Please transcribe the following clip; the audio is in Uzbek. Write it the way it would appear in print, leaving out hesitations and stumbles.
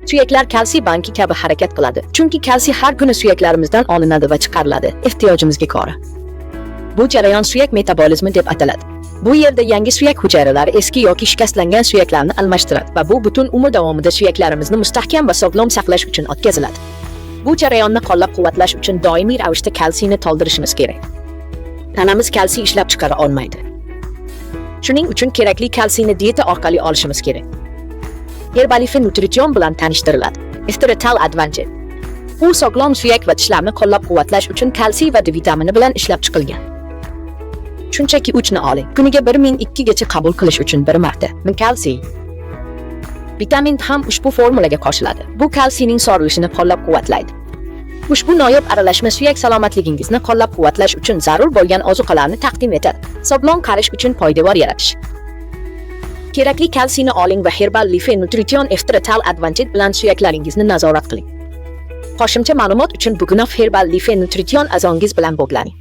Suyaklar kalsiy banki kabi harakat qiladi. Chunki kalsiy har kuni suyaklarimizdan olinadi va chiqariladi ehtiyojimizga ko'ra. Bu jarayon suyak metabolizmi deb ataladi. Bu yerda yangi suyak hujayralari eski yoki shikastlangan suyaklarni almashtiradi va bu butun umr davomida suyaklarimizni mustahkam va sog'lom saqlash uchun o'tkaziladi. Bu jarayonni qo'llab-quvvatlash uchun doimiy ravishda kalsiyni to'ldirishimiz kerak. Tanamiz kalsiy ishlab chiqara olmaydi. Shuning uchun kerakli kalsiyni dieta orqali olishimiz kerak. Herbalife Nutrition bilan tanishtiriladi. Erythritol Advantage. U sog'lom suyak va tishlarni qo'llab-quvvatlash uchun kalsiy va D vitamini bilan ishlab chiqilgan. Shunchaki 3 ni oling. Kuniga 1002 gacha qabul qilish uchun bir marta. Kalsiy. Vitamin ham ushbu formulaga qo'shiladi. Bu kalsiyning so'rilishini qo'llab-quvvatlaydi. Ushbu noyob aralashma suyak salomatligingizni qo'llab-quvvatlash uchun zarur bo'lgan ozuqalarni taqdim etadi. Sog'lom qarish uchun poydevor yaratish. Kerakli kalsiyni oling va Herbalife Nutrition Erythritol Advantage bilan suyaklaringizni nazorat qiling. Qo'shimcha ma'lumot uchun bugunoq Herbalife Nutrition azongiz bilan bog'laning.